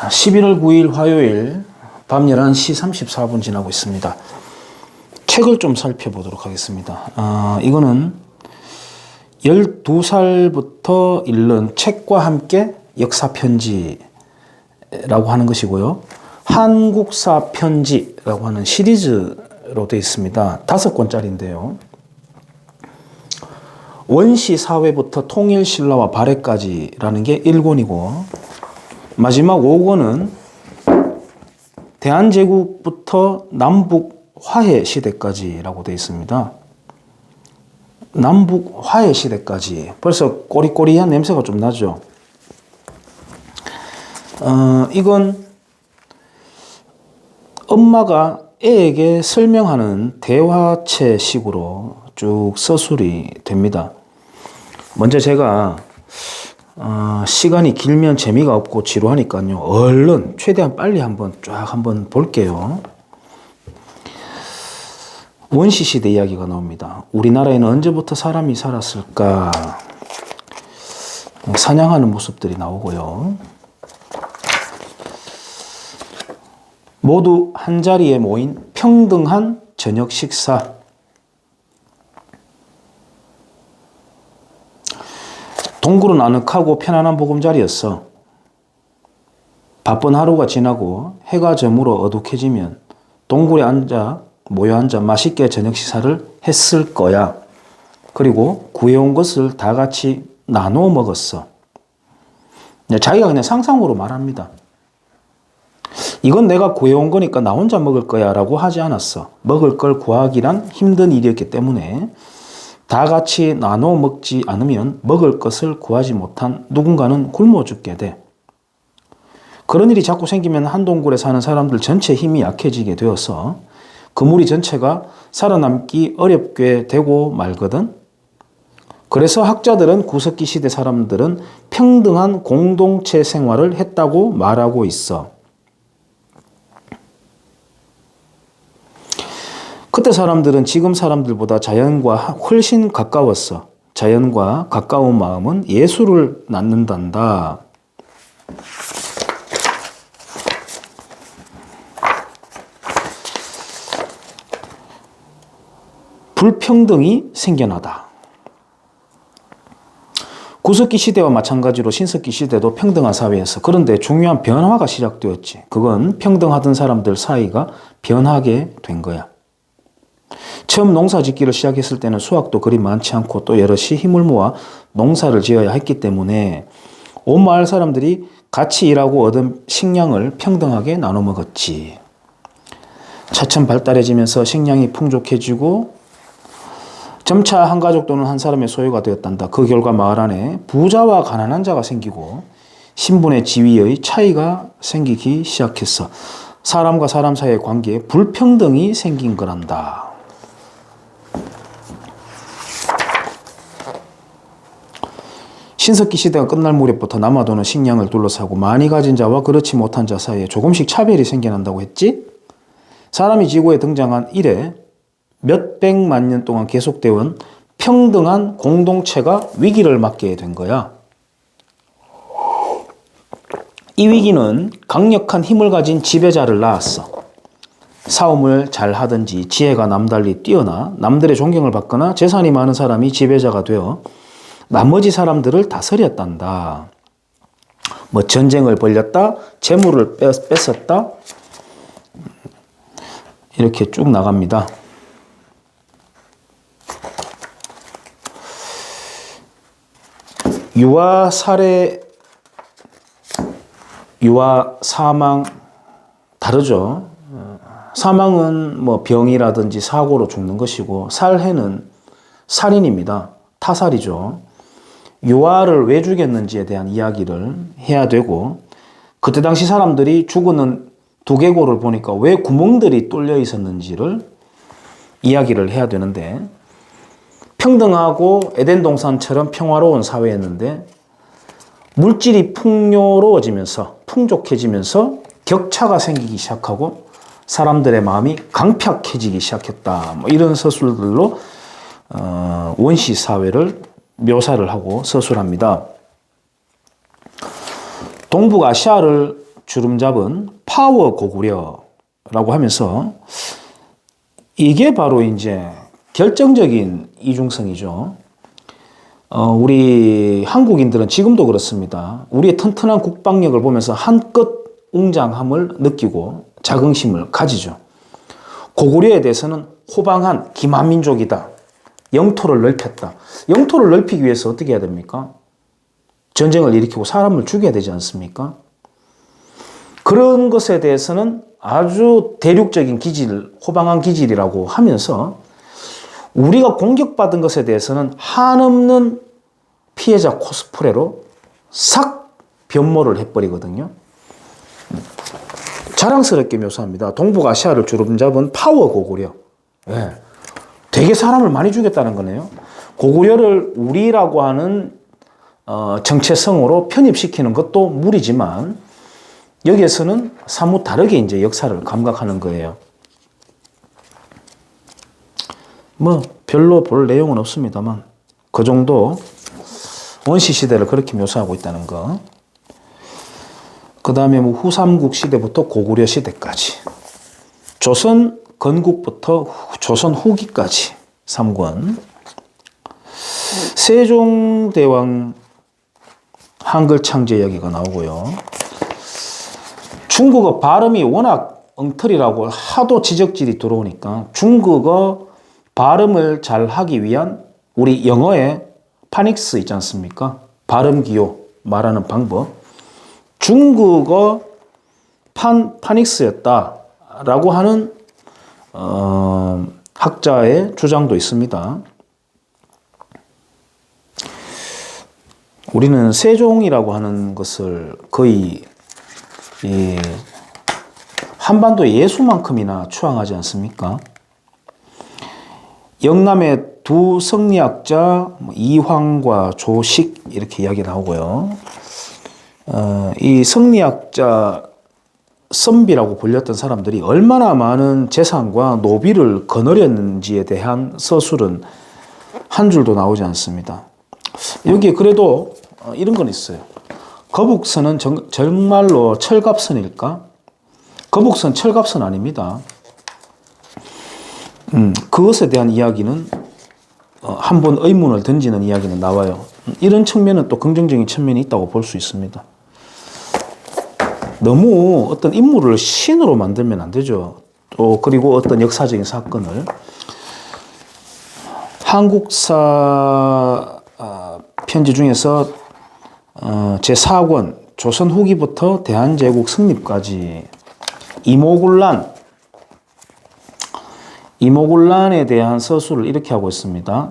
11월 9일 화요일 밤 11시 34분 지나고 있습니다. 책을 좀 살펴보도록 하겠습니다. 이거는 12살부터 읽는 책과 함께 역사편지라고 하는 것이고요. 한국사 편지라고 하는 시리즈로 되어 있습니다. 5권짜리인데요. 원시 사회부터 통일 신라와 발해까지라는 게 1권이고 마지막 5권은 대한제국부터 남북 화해 시대까지라고 되어 있습니다. 남북 화해 시대까지. 벌써 꼬리꼬리한 냄새가 좀 나죠. 이건 엄마가 애에게 설명하는 대화체식으로 쭉 서술이 됩니다. 먼저 제가 시간이 길면 재미가 없고 지루하니까요. 얼른 최대한 빨리 한번 볼게요. 원시시대 이야기가 나옵니다. 우리나라에는 언제부터 사람이 살았을까? 사냥하는 모습들이 나오고요. 모두 한자리에 모인 평등한 저녁 식사. 동굴은 아늑하고 편안한 보금자리였어. 바쁜 하루가 지나고 해가 저물어 어둑해지면 동굴에 모여 앉아 맛있게 저녁 식사를 했을 거야. 그리고 구해온 것을 다 같이 나눠 먹었어. 자기가 그냥 상상으로 말합니다. 이건 내가 구해온 거니까 나 혼자 먹을 거야 라고 하지 않았어. 먹을 걸 구하기란 힘든 일이었기 때문에 다 같이 나눠 먹지 않으면 먹을 것을 구하지 못한 누군가는 굶어 죽게 돼. 그런 일이 자꾸 생기면 한 동굴에 사는 사람들 전체 힘이 약해지게 되어서 그 무리 전체가 살아남기 어렵게 되고 말거든. 그래서 학자들은 구석기 시대 사람들은 평등한 공동체 생활을 했다고 말하고 있어. 그때 사람들은 지금 사람들보다 자연과 훨씬 가까웠어. 자연과 가까운 마음은 예술을 낳는단다. 불평등이 생겨나다. 구석기 시대와 마찬가지로 신석기 시대도 평등한 사회였어. 그런데 중요한 변화가 시작되었지. 그건 평등하던 사람들 사이가 변하게 된 거야. 처음 농사 짓기를 시작했을 때는 수확도 그리 많지 않고 또 여럿이 힘을 모아 농사를 지어야 했기 때문에 온 마을 사람들이 같이 일하고 얻은 식량을 평등하게 나눠 먹었지. 차츰 발달해지면서 식량이 풍족해지고 점차 한 가족 또는 한 사람의 소유가 되었단다. 그 결과 마을 안에 부자와 가난한 자가 생기고 신분의 지위의 차이가 생기기 시작했어. 사람과 사람 사이의 관계에 불평등이 생긴 거란다. 신석기 시대가 끝날 무렵부터 남아도는 식량을 둘러싸고 많이 가진 자와 그렇지 못한 자 사이에 조금씩 차별이 생겨난다고 했지? 사람이 지구에 등장한 이래 몇백만 년 동안 계속되어 온 평등한 공동체가 위기를 맞게 된 거야. 이 위기는 강력한 힘을 가진 지배자를 낳았어. 싸움을 잘 하든지 지혜가 남달리 뛰어나 남들의 존경을 받거나 재산이 많은 사람이 지배자가 되어 나머지 사람들을 다스렸단다. 전쟁을 벌였다, 재물을 뺏었다, 이렇게 쭉 나갑니다. 유아 살해, 유아 사망 다르죠. 사망은 병이라든지 사고로 죽는 것이고 살해는 살인입니다. 타살이죠. 유아를 왜 죽였는지에 대한 이야기를 해야 되고 그때 당시 사람들이 죽은 두개골을 보니까 왜 구멍들이 뚫려 있었는지를 이야기를 해야 되는데 평등하고 에덴 동산처럼 평화로운 사회였는데 물질이 풍요로워지면서 풍족해지면서 격차가 생기기 시작하고 사람들의 마음이 강팍해지기 시작했다. 이런 서술들로 원시 사회를 묘사를 하고 서술합니다. 동북아시아를 주름 잡은 파워 고구려라고 하면서 이게 바로 이제 결정적인 이중성이죠. 우리 한국인들은 지금도 그렇습니다. 우리의 튼튼한 국방력을 보면서 한껏 웅장함을 느끼고 자긍심을 가지죠. 고구려에 대해서는 호방한 기만민족이다. 영토를 넓혔다. 영토를 넓히기 위해서 어떻게 해야 됩니까? 전쟁을 일으키고 사람을 죽여야 되지 않습니까? 그런 것에 대해서는 아주 대륙적인 기질, 호방한 기질이라고 하면서 우리가 공격받은 것에 대해서는 한없는 피해자 코스프레로 싹 변모를 해버리거든요. 자랑스럽게 묘사합니다. 동북아시아를 주름잡은 파워 고구려. 네. 되게 사람을 많이 죽였다는 거네요. 고구려를 우리라고 하는 정체성으로 편입시키는 것도 무리지만 여기에서는 사뭇 다르게 이제 역사를 감각하는 거예요. 뭐 별로 볼 내용은 없습니다만 그 정도 원시 시대를 그렇게 묘사하고 있다는 거. 그 다음에 뭐 후삼국 시대부터 고구려 시대까지, 조선 건국부터 조선 후기까지 3권. 세종대왕 한글 창제 이야기가 나오고요. 중국어 발음이 워낙 엉터리라고 하도 지적질이 들어오니까 중국어 발음을 잘 하기 위한 우리 영어의 파닉스 있지 않습니까? 발음 기호 말하는 방법. 중국어 파닉스였다라고 하는 학자의 주장도 있습니다. 우리는 세종이라고 하는 것을 거의 한반도 예수만큼이나 추앙하지 않습니까? 영남의 두 성리학자 이황과 조식 이렇게 이야기 나오고요. 이 성리학자 선비라고 불렸던 사람들이 얼마나 많은 재산과 노비를 거느렸는지에 대한 서술은 한 줄도 나오지 않습니다. 여기에 그래도 이런 건 있어요. 거북선은 정말로 철갑선일까? 거북선 철갑선 아닙니다. 그것에 대한 이야기는 한번 의문을 던지는 이야기는 나와요. 이런 측면은 또 긍정적인 측면이 있다고 볼 수 있습니다. 너무 어떤 인물을 신으로 만들면 안 되죠. 또 그리고 어떤 역사적인 사건을 한국사 편지 중에서 제4권 조선 후기부터 대한제국 승립까지 이모군란에 대한 서술을 이렇게 하고 있습니다.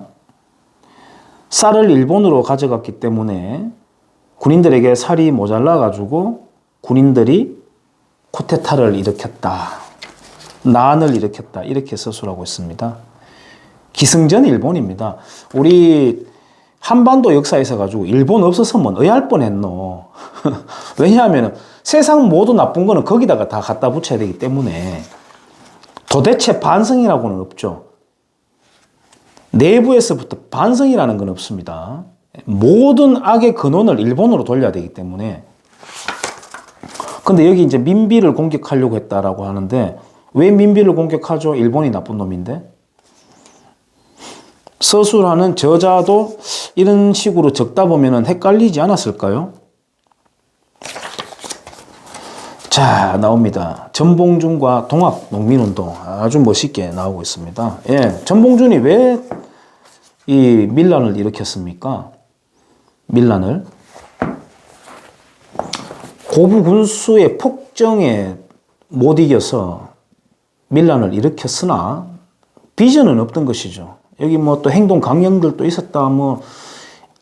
쌀을 일본으로 가져갔기 때문에 군인들에게 쌀이 모자라가지고 군인들이 쿠데타를 일으켰다. 난을 일으켰다. 이렇게 서술하고 있습니다. 기승전 일본입니다. 우리 한반도 역사에서 가지고 일본 없었으면 어이할 뻔했노. 왜냐하면 세상 모두 나쁜 거는 거기다가 다 갖다 붙여야 되기 때문에 도대체 반성이라고는 없죠. 내부에서부터 반성이라는 건 없습니다. 모든 악의 근원을 일본으로 돌려야 되기 때문에. 근데 여기 이제 민비를 공격하려고 했다라고 하는데 왜 민비를 공격하죠? 일본이 나쁜 놈인데. 서술하는 저자도 이런 식으로 적다 보면 헷갈리지 않았을까요? 자, 나옵니다. 전봉준과 동학농민운동 아주 멋있게 나오고 있습니다. 예, 전봉준이 왜 이 밀란을 일으켰습니까? 밀란을 고부 군수의 폭정에 못 이겨서 밀란을 일으켰으나 비전은 없던 것이죠. 여기 뭐 또 행동 강령들도 있었다 뭐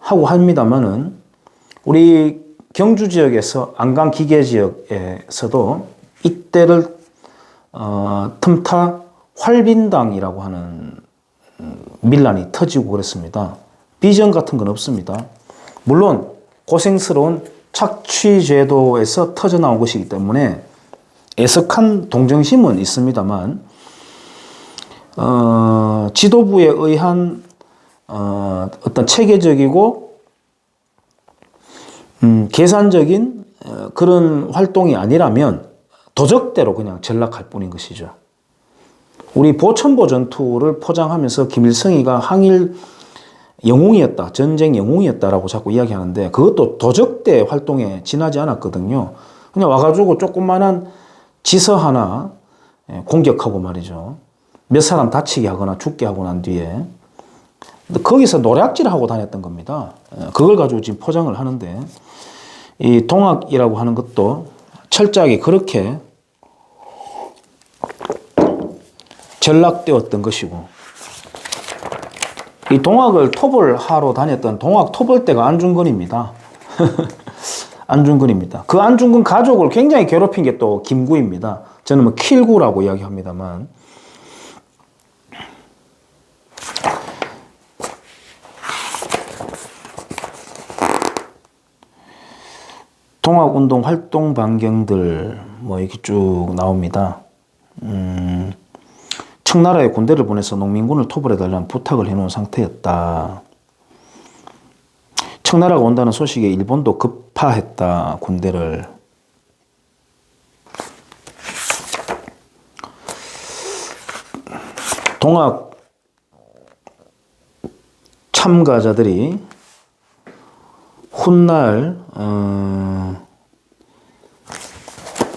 하고 합니다만은 우리 경주 지역에서 안강 기계 지역에서도 이때를 틈타 활빈당이라고 하는 밀란이 터지고 그랬습니다. 비전 같은 건 없습니다. 물론 고생스러운 착취제도에서 터져나온 것이기 때문에 애석한 동정심은 있습니다만 지도부에 의한 어떤 체계적이고 계산적인 그런 활동이 아니라면 도적대로 그냥 전락할 뿐인 것이죠. 우리 보천보 전투를 포장하면서 김일성이가 항일 영웅이었다, 전쟁 영웅이었다라고 자꾸 이야기하는데 그것도 도적대 활동에 지나지 않았거든요. 그냥 와가지고 조그만한 지서 하나 공격하고 말이죠. 몇 사람 다치게 하거나 죽게 하고 난 뒤에 거기서 노략질을 하고 다녔던 겁니다. 그걸 가지고 지금 포장을 하는데 이 동학이라고 하는 것도 철저하게 그렇게 전락되었던 것이고 이 동학을 토벌하러 다녔던 동학 토벌대가 안중근입니다. 안중근입니다. 그 안중근 가족을 굉장히 괴롭힌 게 또 김구입니다. 저는 뭐 킬구라고 이야기합니다만 동학운동 활동 반경들 뭐 이렇게 쭉 나옵니다. 청나라에 군대를 보내서 농민군을 토벌해달라는 부탁을 해놓은 상태였다. 청나라가 온다는 소식에 일본도 급파했다. 군대를. 동학 참가자들이 훗날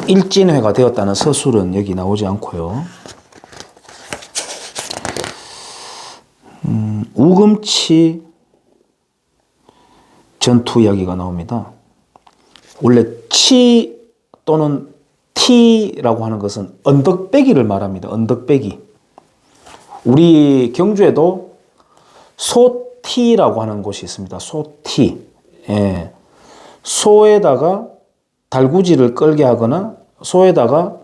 일진회가 되었다는 서술은 여기 나오지 않고요. 우금치 전투 이야기가 나옵니다. 원래 치 또는 티라고 하는 것은 언덕배기를 말합니다. 언덕배기. 우리 경주에도 소티라고 하는 곳이 있습니다. 소티. 예. 소에다가 달구지를 끌게 하거나 소에다가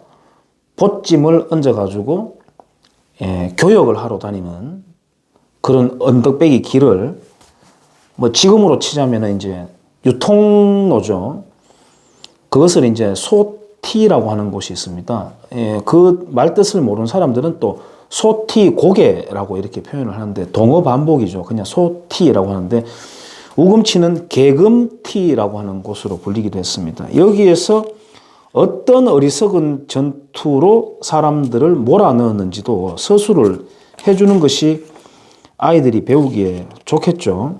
보찜을 얹어가지고 교역을 하러 다니는 그런 언덕배기 길을 뭐 지금으로 치자면 이제 유통로죠. 그것을 이제 소티라고 하는 곳이 있습니다. 그 말뜻을 모르는 사람들은 또 소티 고개라고 이렇게 표현을 하는데 동어 반복이죠. 그냥 소티라고 하는데 우금치는 개금티라고 하는 곳으로 불리기도 했습니다. 여기에서 어떤 어리석은 전투로 사람들을 몰아넣었는지도 서술을 해주는 것이 아이들이 배우기에 좋겠죠.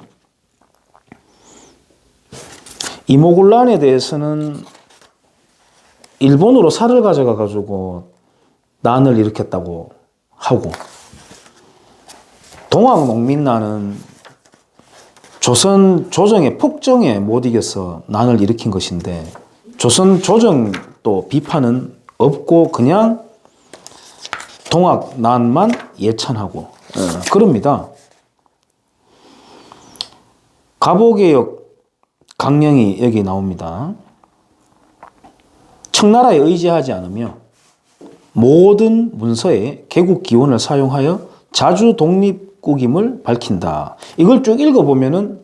이모군란에 대해서는 일본으로 살을 가져가 가지고 난을 일으켰다고 하고 동학농민난은 조선 조정의 폭정에 못 이겨서 난을 일으킨 것인데 조선 조정 또 비판은 없고 그냥 동학난만 예찬하고 그럽니다. 갑오개혁 강령이 여기 나옵니다. 청나라에 의지하지 않으며 모든 문서에 개국 기원을 사용하여 자주 독립국임을 밝힌다. 이걸 쭉 읽어보면은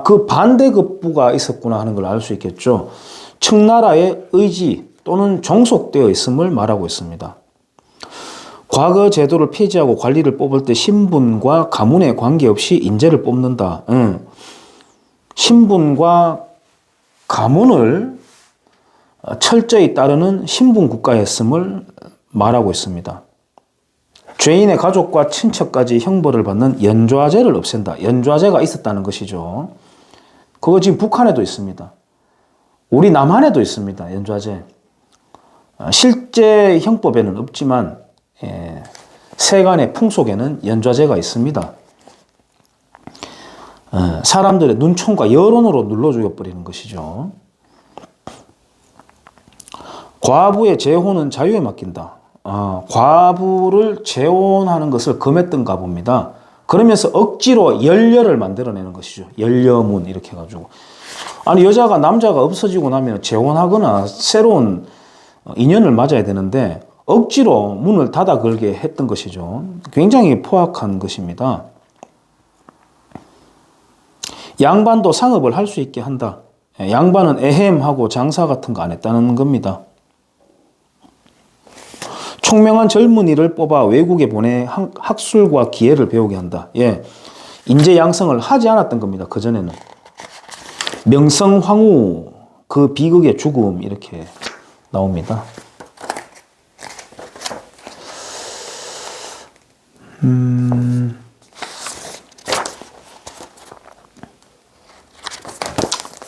그 반대급부가 있었구나 하는 걸 알 수 있겠죠. 청나라의 의지 또는 종속되어 있음을 말하고 있습니다. 과거 제도를 폐지하고 관리를 뽑을 때 신분과 가문에 관계없이 인재를 뽑는다. 신분과 가문을 철저히 따르는 신분국가였음을 말하고 있습니다. 죄인의 가족과 친척까지 형벌을 받는 연좌제를 없앤다. 연좌제가 있었다는 것이죠. 그거 지금 북한에도 있습니다. 우리 남한에도 있습니다. 연좌제. 실제 형법에는 없지만 세간의 풍속에는 연좌제가 있습니다. 사람들의 눈총과 여론으로 눌러 죽여버리는 것이죠. 과부의 재혼은 자유에 맡긴다. 과부를 재혼하는 것을 금했던가 봅니다. 그러면서 억지로 열녀를 만들어내는 것이죠. 열녀문 이렇게 해가지고. 아니 여자가 남자가 없어지고 나면 재혼하거나 새로운 인연을 맞아야 되는데 억지로 문을 닫아 걸게 했던 것이죠. 굉장히 포악한 것입니다. 양반도 상업을 할 수 있게 한다. 양반은 에헴하고 장사 같은 거 안 했다는 겁니다. 총명한 젊은이를 뽑아 외국에 보내 학술과 기회를 배우게 한다. 인재 양성을 하지 않았던 겁니다. 그전에는. 명성황후 그 비극의 죽음 이렇게 나옵니다.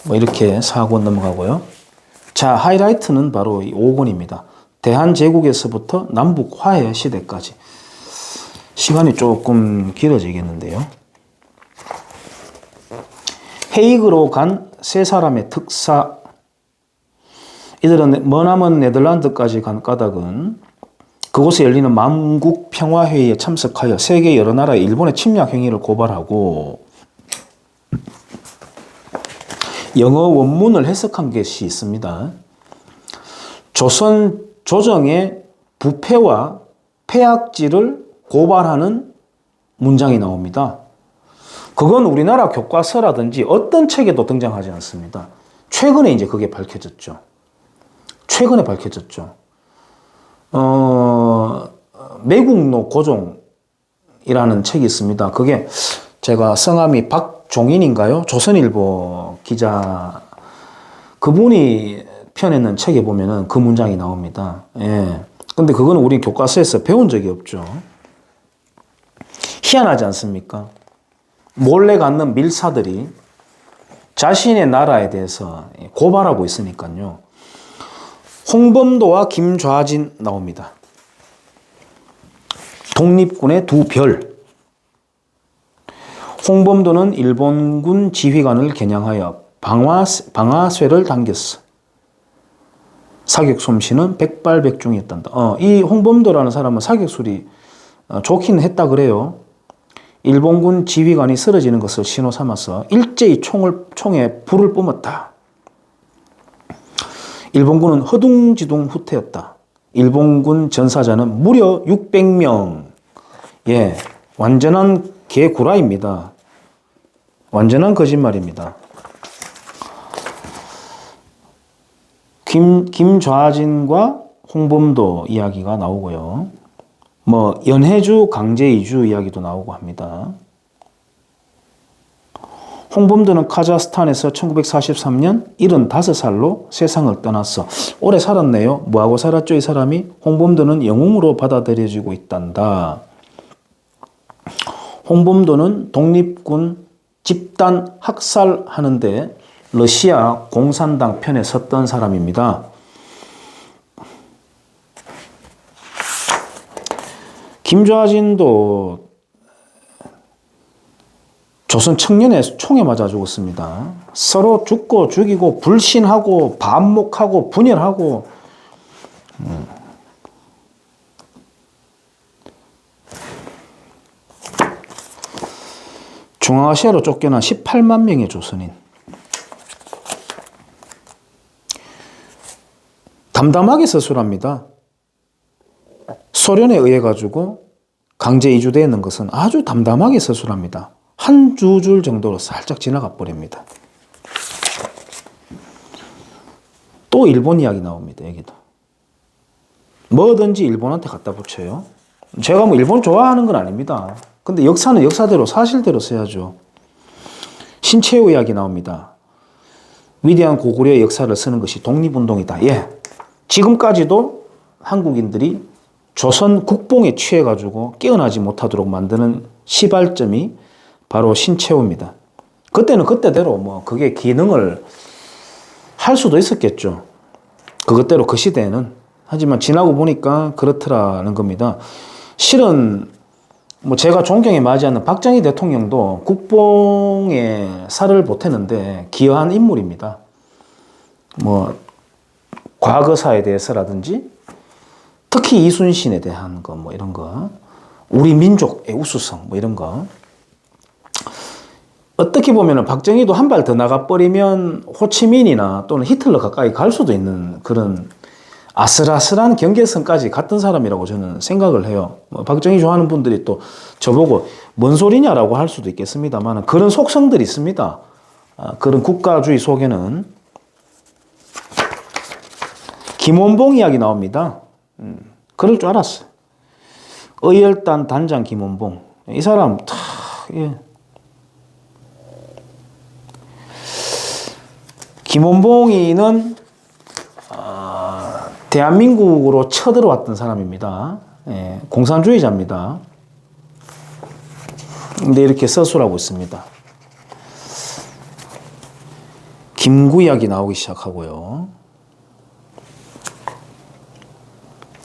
뭐 이렇게 4권 넘어가고요. 자, 하이라이트는 바로 이 5권입니다. 대한제국에서부터 남북 화해 시대까지. 시간이 조금 길어지겠는데요. 헤이그로 간 세 사람의 특사. 이들은 머나먼 네덜란드까지 간 까닭은 그곳에 열리는 만국평화회의에 참석하여 세계 여러 나라의 일본의 침략 행위를 고발하고 영어 원문을 해석한 것이 있습니다. 조선 조정의 부패와 폐악질을 고발하는 문장이 나옵니다. 그건 우리나라 교과서라든지 어떤 책에도 등장하지 않습니다. 최근에 이제 그게 밝혀졌죠. 최근에 밝혀졌죠. 매국노 고종이라는 책이 있습니다. 그게 제가 성함이 박종인인가요? 조선일보 기자 그분이 펴내는 책에 보면은 그 문장이 나옵니다. 예. 근데 그거는 우리 교과서에서 배운 적이 없죠. 희한하지 않습니까? 몰래 갖는 밀사들이 자신의 나라에 대해서 고발하고 있으니까요. 홍범도와 김좌진 나옵니다. 독립군의 두 별. 홍범도는 일본군 지휘관을 겨냥하여 방아쇠를 당겼어. 사격 솜씨는 백발백중이었단다. 이 홍범도라는 사람은 사격술이 좋긴 했다 그래요. 일본군 지휘관이 쓰러지는 것을 신호 삼아서 일제히 총에 불을 뿜었다. 일본군은 허둥지둥 후퇴했다. 일본군 전사자는 무려 600명. 예, 완전한 개구라입니다. 완전한 거짓말입니다. 김좌진과 홍범도 이야기가 나오고요. 뭐 연해주, 강제이주 이야기도 나오고 합니다. 홍범도는 카자흐스탄에서 1943년 75살로 세상을 떠났어. 오래 살았네요. 뭐하고 살았죠, 이 사람이? 홍범도는 영웅으로 받아들여지고 있단다. 홍범도는 독립군 집단 학살하는데 러시아 공산당 편에 섰던 사람입니다. 김좌진도 조선 청년의 총에 맞아 죽었습니다. 서로 죽고 죽이고 불신하고 반목하고 분열하고 중앙아시아로 쫓겨난 18만 명의 조선인. 담담하게 서술합니다. 소련에 의해 가지고 강제 이주되어 있는 것은 아주 담담하게 서술합니다. 한 두 줄 정도로 살짝 지나가 버립니다. 또 일본 이야기 나옵니다. 여기도. 뭐든지 일본한테 갖다 붙여요. 제가 뭐 일본 좋아하는 건 아닙니다. 근데 역사는 역사대로 사실대로 써야죠. 신채호 이야기 나옵니다. 위대한 고구려의 역사를 쓰는 것이 독립운동이다. 예. 지금까지도 한국인들이 조선 국뽕에 취해가지고 깨어나지 못하도록 만드는 시발점이 바로 신채호입니다. 그때는 그때대로 뭐 그게 기능을 할 수도 있었겠죠. 그것대로 그 시대에는. 하지만 지나고 보니까 그렇더라는 겁니다. 실은 뭐 제가 존경에 맞이하는 박정희 대통령도 국뽕에 살을 보태는데 기여한 인물입니다. 뭐 과거사에 대해서라든지 특히 이순신에 대한 거 뭐 이런 거 우리 민족의 우수성 뭐 이런 거 어떻게 보면 박정희도 한 발 더 나가버리면 호치민이나 또는 히틀러 가까이 갈 수도 있는 그런 아슬아슬한 경계선까지 갔던 사람이라고 저는 생각을 해요. 뭐 박정희 좋아하는 분들이 또 저보고 뭔 소리냐라고 할 수도 있겠습니다만 그런 속성들이 있습니다. 그런 국가주의 속에는. 김원봉 이야기 나옵니다. 그럴 줄 알았어요. 의열단 단장 김원봉. 이 사람 김원봉이는 대한민국으로 쳐들어왔던 사람입니다. 예, 공산주의자입니다. 근데 이렇게 서술하고 있습니다. 김구약이 나오기 시작하고요.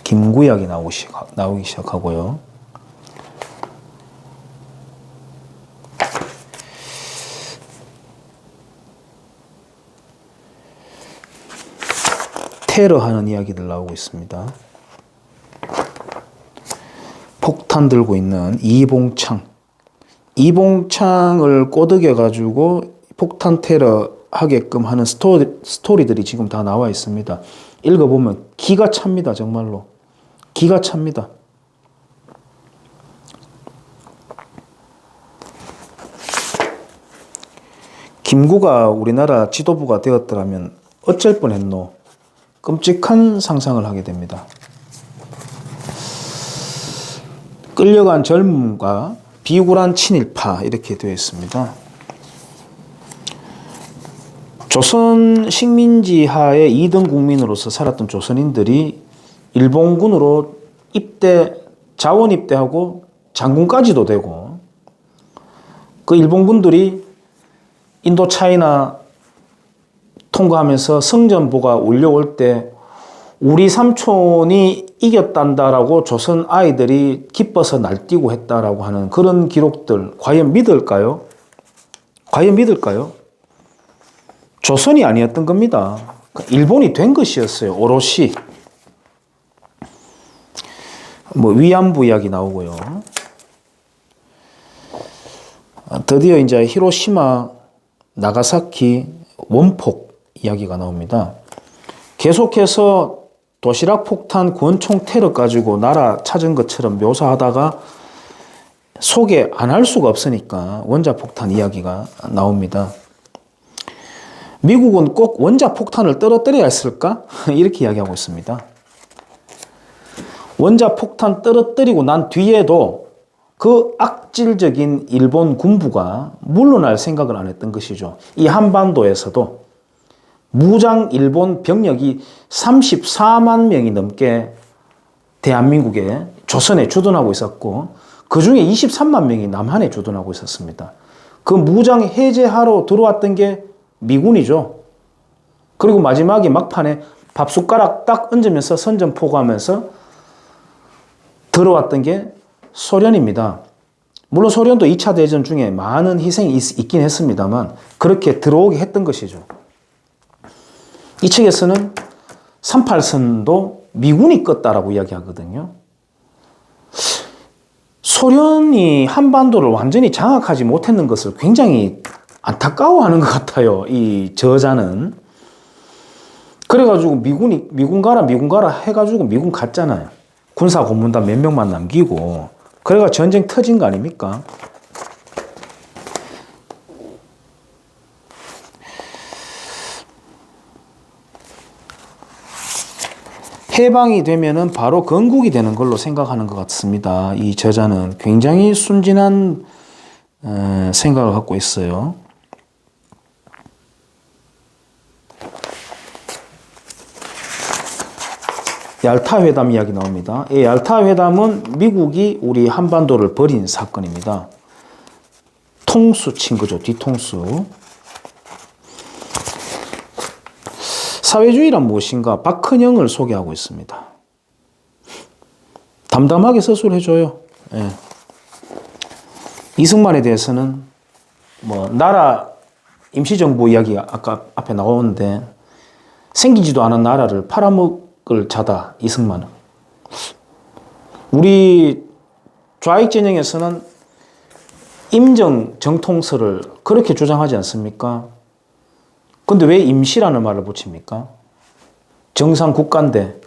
김구약이 나오기 시작하고요. 테러하는 이야기들 나오고 있습니다. 폭탄 들고 있는 이봉창을 꼬드겨 가지고 폭탄 테러 하게끔 하는 스토리들이 지금 다 나와 있습니다. 읽어보면 기가 찹니다. 정말로 기가 찹니다. 김구가 우리나라 지도부가 되었더라면 어쩔 뻔했노. 끔찍한 상상을 하게 됩니다. 끌려간 젊음과 비굴한 친일파 이렇게 되어 있습니다. 조선 식민지 하에 2등 국민으로서 살았던 조선인들이 일본군으로 자원 입대하고 장군까지도 되고, 그 일본군들이 인도 차이나 통과하면서 성전보가 울려올 때 우리 삼촌이 이겼단다라고 조선 아이들이 기뻐서 날뛰고 했다라고 하는 그런 기록들, 과연 믿을까요? 과연 믿을까요? 조선이 아니었던 겁니다. 일본이 된 것이었어요. 오롯이. 위안부 이야기 나오고요. 드디어 이제 히로시마, 나가사키 원폭 이야기가 나옵니다. 계속해서 도시락 폭탄 권총 테러 가지고 나라 찾은 것처럼 묘사하다가 소개 안 할 수가 없으니까 원자폭탄 이야기가 나옵니다. 미국은 꼭 원자폭탄을 떨어뜨려야 했을까? 이렇게 이야기하고 있습니다. 원자폭탄 떨어뜨리고 난 뒤에도 그 악질적인 일본 군부가 물러날 생각을 안 했던 것이죠. 이 한반도에서도 무장 일본 병력이 34만 명이 넘게 대한민국에, 조선에 주둔하고 있었고, 그 중에 23만 명이 남한에 주둔하고 있었습니다. 그 무장 해제하러 들어왔던 게 미군이죠. 그리고 마지막에 막판에 밥숟가락 딱 얹으면서 선전포고하면서 들어왔던 게 소련입니다. 물론 소련도 2차 대전 중에 많은 희생이 있긴 했습니다만 그렇게 들어오게 했던 것이죠. 이 책에서는 38선도 미군이 껐다라고 이야기하거든요. 소련이 한반도를 완전히 장악하지 못했는 것을 굉장히 안타까워하는 것 같아요. 이 저자는. 그래가지고 미군 가라 해가지고 미군 갔잖아요. 군사 고문단 몇 명만 남기고. 그래가 전쟁 터진 거 아닙니까? 해방이 되면은 바로 건국이 되는 걸로 생각하는 것 같습니다. 이 저자는 굉장히 순진한 생각을 갖고 있어요. 얄타 회담 이야기 나옵니다. 이 얄타 회담은 미국이 우리 한반도를 버린 사건입니다. 통수 친 거죠. 뒤통수. 사회주의란 무엇인가? 박헌영을 소개하고 있습니다. 담담하게 서술해줘요. 예. 이승만에 대해서는 나라 임시정부 이야기 아까 앞에 나오는데 생기지도 않은 나라를 팔아먹을 자다. 이승만은. 우리 좌익 진영에서는 임정 정통설을 그렇게 주장하지 않습니까? 근데 왜 임시라는 말을 붙입니까? 정상 국가인데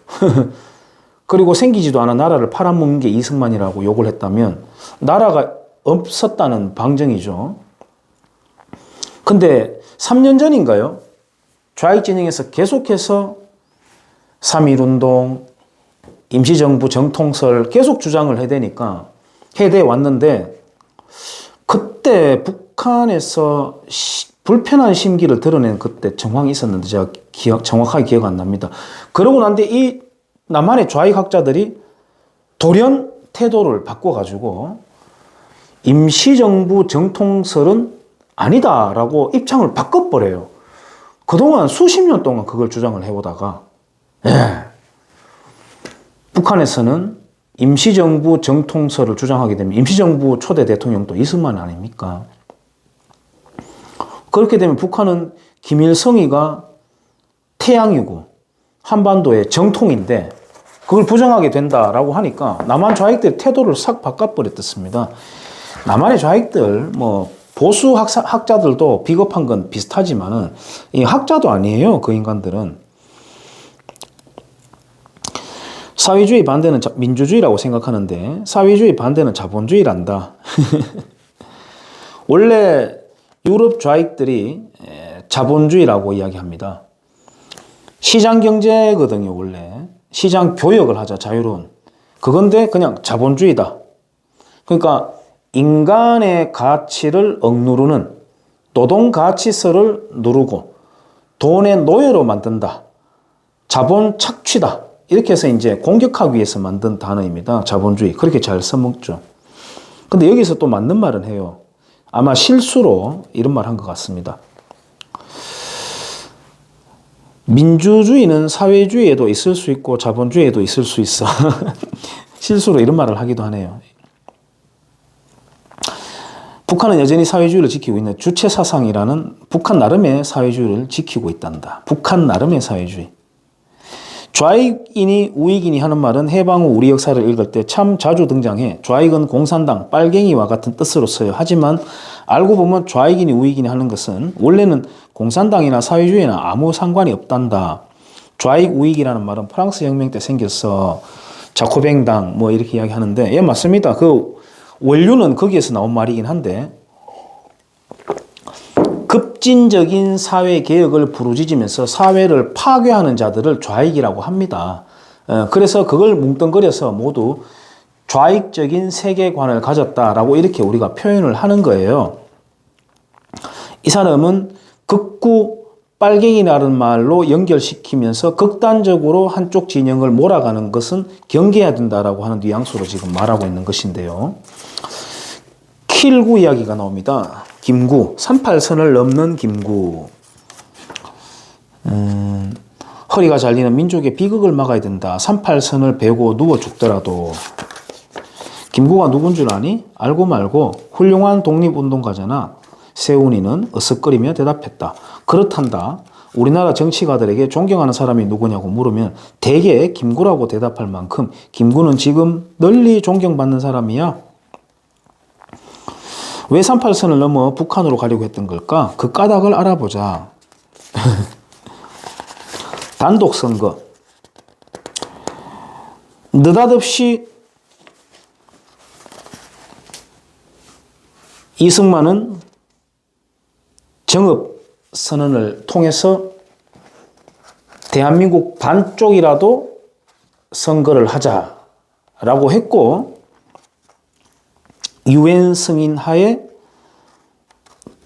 그리고 생기지도 않은 나라를 팔아먹는 게 이승만이라고 욕을 했다면 나라가 없었다는 방정이죠. 근데 3년 전인가요? 좌익 진영에서 계속해서 3.1운동, 임시정부 정통설 계속 주장을 해대 왔는데 그때 북한에서 불편한 심기를 드러낸 그때 정황이 있었는데 제가 정확하게 기억 안 납니다. 그러고 난 뒤에 이 남한의 좌익학자들이 돌연 태도를 바꿔가지고 임시정부 정통설은 아니다라고 입장을 바꿔버려요. 그동안 수십 년 동안 그걸 주장을 해오다가 북한에서는 임시정부 정통설을 주장하게 되면 임시정부 초대 대통령도 이승만 아닙니까? 그렇게 되면 북한은 김일성이가 태양이고 한반도의 정통인데 그걸 부정하게 된다라고 하니까 남한 좌익들이 태도를 싹 바꿔버렸습니다. 남한의 좌익들 보수 학자들도 비겁한 건 비슷하지만은 이 학자도 아니에요. 그 인간들은 사회주의 반대는 민주주의라고 생각하는데 사회주의 반대는 자본주의란다. 원래 유럽 좌익들이 자본주의라고 이야기합니다. 시장 경제거든요, 원래. 시장 교역을 하자, 자유로운. 그건데 그냥 자본주의다. 그러니까 인간의 가치를 억누르는 노동 가치서를 누르고 돈의 노예로 만든다. 자본 착취다. 이렇게 해서 이제 공격하기 위해서 만든 단어입니다. 자본주의. 그렇게 잘 써먹죠. 근데 여기서 또 맞는 말은 해요. 아마 실수로 이런 말 한 것 같습니다. 민주주의는 사회주의에도 있을 수 있고 자본주의에도 있을 수 있어. 실수로 이런 말을 하기도 하네요. 북한은 여전히 사회주의를 지키고 있는 주체사상이라는 북한 나름의 사회주의를 지키고 있단다. 북한 나름의 사회주의. 좌익이니 우익이니 하는 말은 해방 후 우리 역사를 읽을 때 참 자주 등장해. 좌익은 공산당, 빨갱이와 같은 뜻으로 써요. 하지만 알고 보면 좌익이니 우익이니 하는 것은 원래는 공산당이나 사회주의나 아무 상관이 없단다. 좌익 우익이라는 말은 프랑스 혁명 때 생겼어. 자코뱅당 이렇게 이야기하는데 예, 맞습니다. 그 원류는 거기에서 나온 말이긴 한데 급진적인 사회개혁을 부르짖으면서 사회를 파괴하는 자들을 좌익이라고 합니다. 그래서 그걸 뭉뚱그려서 모두 좌익적인 세계관을 가졌다라고 이렇게 우리가 표현을 하는 거예요. 이 사람은 극구 빨갱이라는 말로 연결시키면서 극단적으로 한쪽 진영을 몰아가는 것은 경계해야 된다라고 하는 뉘앙스로 지금 말하고 있는 것인데요. 킬구 이야기가 나옵니다. 김구, 38선을 넘는 김구. 허리가 잘리는 민족의 비극을 막아야 된다. 38선을 베고 누워 죽더라도. 김구가 누군 줄 아니? 알고 말고 훌륭한 독립운동가잖아. 세훈이는 으쓱거리며 대답했다. 그렇단다. 우리나라 정치가들에게 존경하는 사람이 누구냐고 물으면 대개 김구라고 대답할 만큼 김구는 지금 널리 존경받는 사람이야. 왜 38선을 넘어 북한으로 가려고 했던 걸까? 그 까닭을 알아보자. 단독선거. 느닷없이 이승만은 정읍선언을 통해서 대한민국 반쪽이라도 선거를 하자라고 했고 유엔 승인 하에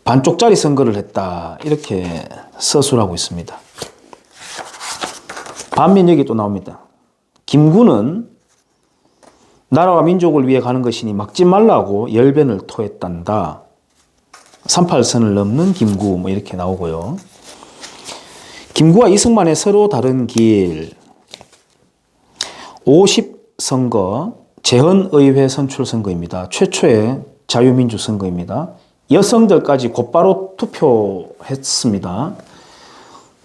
반쪽짜리 선거를 했다. 이렇게 서술하고 있습니다. 반면 여기 또 나옵니다. 김구는 나라와 민족을 위해 가는 것이니 막지 말라고 열변을 토했단다. 38선을 넘는 김구 이렇게 나오고요. 김구와 이승만의 서로 다른 길. 50선거 재헌의회 선출선거입니다. 최초의 자유민주선거입니다. 여성들까지 곧바로 투표했습니다.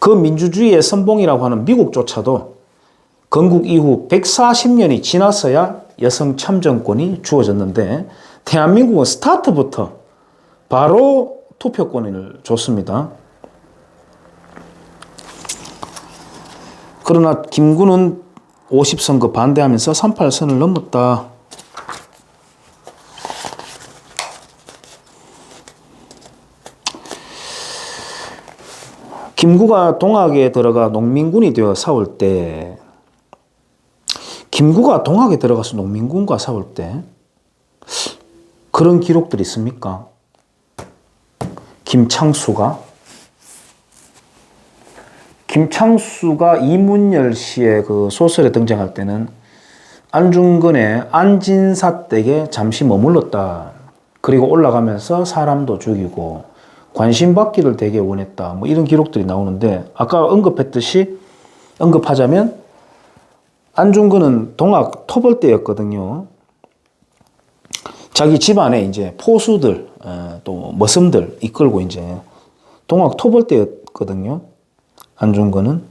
그 민주주의의 선봉이라고 하는 미국조차도 건국 이후 140년이 지났어야 여성 참정권이 주어졌는데 대한민국은 스타트부터 바로 투표권을 줬습니다. 그러나 김구는 50선거 반대하면서 38선을 넘었다. 김구가 동학에 들어가 농민군이 되어 싸울 때 김구가 동학에 들어가서 농민군과 싸울 때 그런 기록들이 있습니까? 김창수가 이문열 씨의 그 소설에 등장할 때는 안중근의 안진사 댁에 잠시 머물렀다. 그리고 올라가면서 사람도 죽이고 관심 받기를 되게 원했다. 뭐 이런 기록들이 나오는데 아까 언급하자면 안중근은 동학 토벌대였거든요. 자기 집안에 이제 포수들, 또 머슴들 이끌고 이제 동학 토벌대였거든요. 안중근은.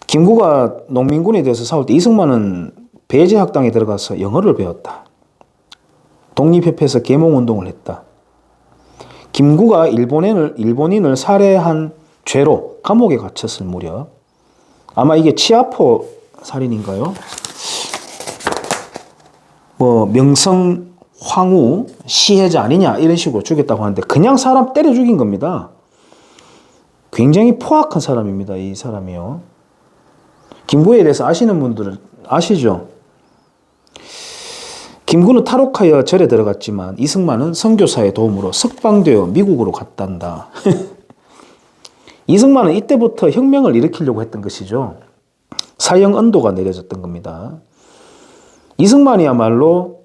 김구가 농민군에 대해서 싸울 때 이승만은 배제학당에 들어가서 영어를 배웠다. 독립협회에서 계몽운동을 했다. 김구가 일본인을 살해한 죄로 감옥에 갇혔을 무렵 아마 이게 치아포 살인인가요? 뭐 명성 황후 시해자 아니냐 이런 식으로 죽였다고 하는데 그냥 사람 때려 죽인 겁니다. 굉장히 포악한 사람입니다. 이 사람이요. 김구에 대해서 아시는 분들은 아시죠? 김구는 탈옥하여 절에 들어갔지만 이승만은 선교사의 도움으로 석방되어 미국으로 갔단다. 이승만은 이때부터 혁명을 일으키려고 했던 것이죠. 사형 언도가 내려졌던 겁니다. 이승만이야말로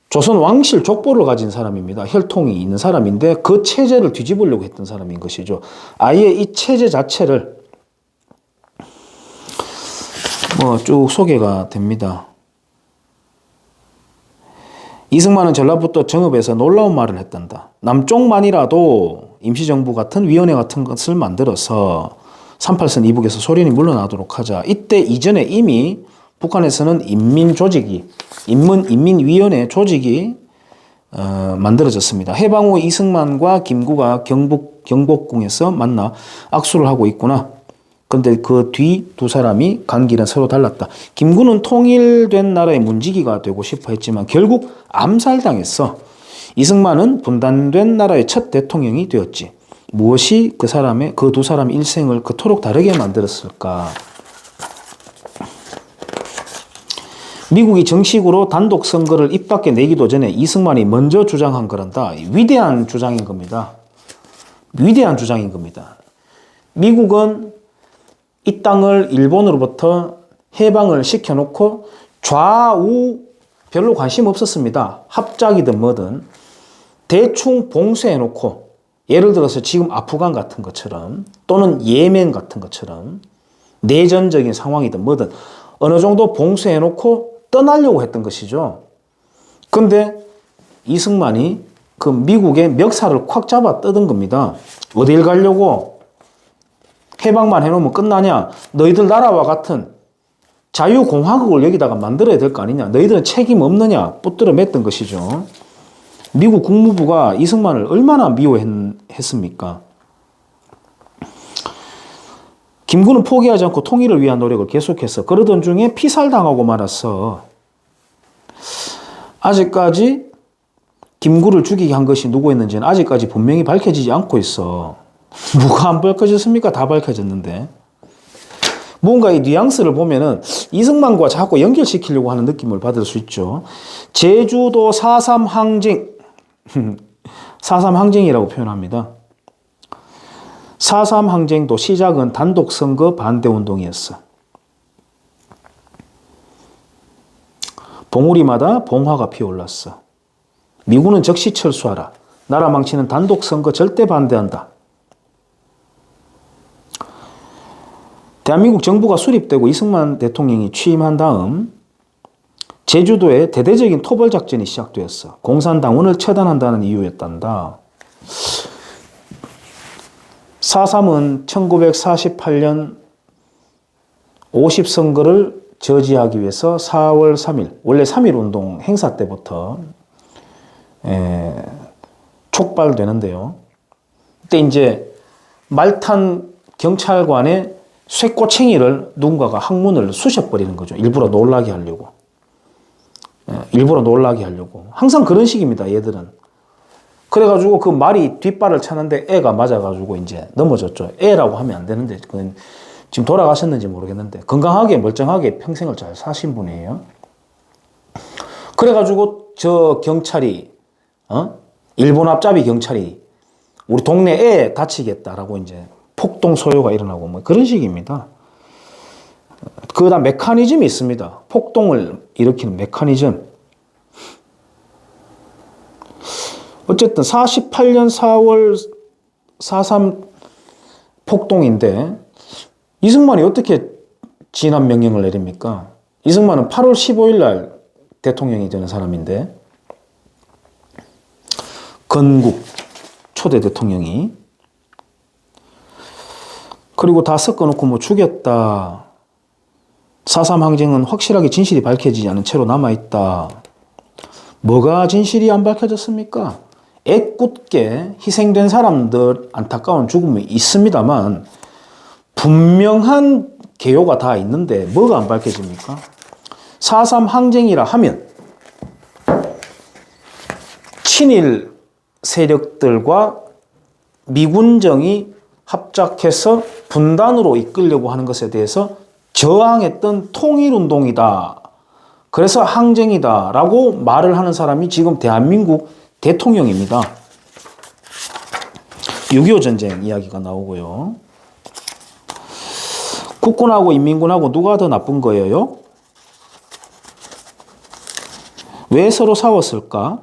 조선 왕실 족보를 가진 사람입니다. 혈통이 있는 사람인데 그 체제를 뒤집으려고 했던 사람인 것이죠. 아예 이 체제 자체를 쭉 소개가 됩니다. 이승만은 전라북도 정읍에서 놀라운 말을 했단다. 남쪽만이라도 임시정부 같은 위원회 같은 것을 만들어서 38선 이북에서 소련이 물러나도록 하자. 이때 이전에 이미 북한에서는 인민위원회 조직이 만들어졌습니다. 해방 후 이승만과 김구가 경복궁에서 만나 악수를 하고 있구나. 그런데 그 뒤 두 사람이 간 길은 서로 달랐다. 김구는 통일된 나라의 문지기가 되고 싶어 했지만 결국 암살당했어. 이승만은 분단된 나라의 첫 대통령이 되었지. 무엇이 그 두 사람의 일생을 그토록 다르게 만들었을까? 미국이 정식으로 단독 선거를 입 밖에 내기도 전에 이승만이 먼저 주장한 거란다. 위대한 주장인 겁니다. 위대한 주장인 겁니다. 미국은 이 땅을 일본으로부터 해방을 시켜놓고 좌우 별로 관심 없었습니다. 합작이든 뭐든 대충 봉쇄해놓고 예를 들어서 지금 아프간 같은 것처럼 또는 예멘 같은 것처럼 내전적인 상황이든 뭐든 어느 정도 봉쇄해놓고 떠나려고 했던 것이죠. 그런데 이승만이 그 미국의 멱살을 콱 잡아 뜯은 겁니다. 어딜 가려고? 해방만 해놓으면 끝나냐? 너희들 나라와 같은 자유공화국을 여기다가 만들어야 될 거 아니냐? 너희들은 책임 없느냐? 붙들어 맸던 것이죠. 미국 국무부가 이승만을 얼마나 미워했습니까? 김구는 포기하지 않고 통일을 위한 노력을 계속해서 그러던 중에 피살당하고 말았어. 아직까지 김구를 죽이게 한 것이 누구였는지는 아직까지 분명히 밝혀지지 않고 있어. 뭐가 안 밝혀졌습니까? 다 밝혀졌는데. 뭔가 이 뉘앙스를 보면은 이승만과 자꾸 연결시키려고 하는 느낌을 받을 수 있죠. 제주도 4.3 항쟁, 4.3 항쟁이라고 표현합니다. 4.3 항쟁도 시작은 단독선거 반대운동이었어. 봉우리마다 봉화가 피어올랐어. 미군은 즉시 철수하라. 나라 망치는 단독선거 절대 반대한다. 대한민국 정부가 수립되고 이승만 대통령이 취임한 다음 제주도에 대대적인 토벌작전이 시작되었어. 공산당원을 처단한다는 이유였단다. 4.3은 1948년 50선거를 저지하기 위해서 4월 3일, 원래 3.1운동 행사 때부터 촉발되는데요. 그때 이제 말탄 경찰관의 쇠꼬챙이를 누군가가 항문을 쑤셔버리는 거죠. 일부러 놀라게 하려고. 일부러 놀라게 하려고. 항상 그런 식입니다, 얘들은. 그래가지고 그 말이 뒷발을 차는데 애가 맞아가지고 이제 넘어졌죠. 애라고 하면 안 되는데, 그건 지금 돌아가셨는지 모르겠는데, 건강하게, 멀쩡하게 평생을 잘 사신 분이에요. 그래가지고 저 경찰이 일본 앞잡이 경찰이 우리 동네 애 다치겠다라고 이제 폭동 소요가 일어나고 뭐 그런 식입니다. 그다음 메커니즘이 있습니다. 폭동을 일으키는 메커니즘. 어쨌든 48년 4월 4.3 폭동인데 이승만이 어떻게 진압 명령을 내립니까? 이승만은 8월 15일 날 대통령이 되는 사람인데 건국 초대 대통령이 그리고 다 섞어놓고 뭐 죽였다. 4.3 항쟁은 확실하게 진실이 밝혀지지 않은 채로 남아있다. 뭐가 진실이 안 밝혀졌습니까? 애꿎게 희생된 사람들 안타까운 죽음이 있습니다만 분명한 개요가 다 있는데 뭐가 안 밝혀집니까? 4.3 항쟁이라 하면 친일 세력들과 미군정이 합작해서 분단으로 이끌려고 하는 것에 대해서 저항했던 통일운동이다. 그래서 항쟁이다 라고 말을 하는 사람이 지금 대한민국 대통령입니다. 6.25 전쟁 이야기가 나오고요. 국군하고 인민군하고 누가 더 나쁜 거예요? 왜 서로 싸웠을까?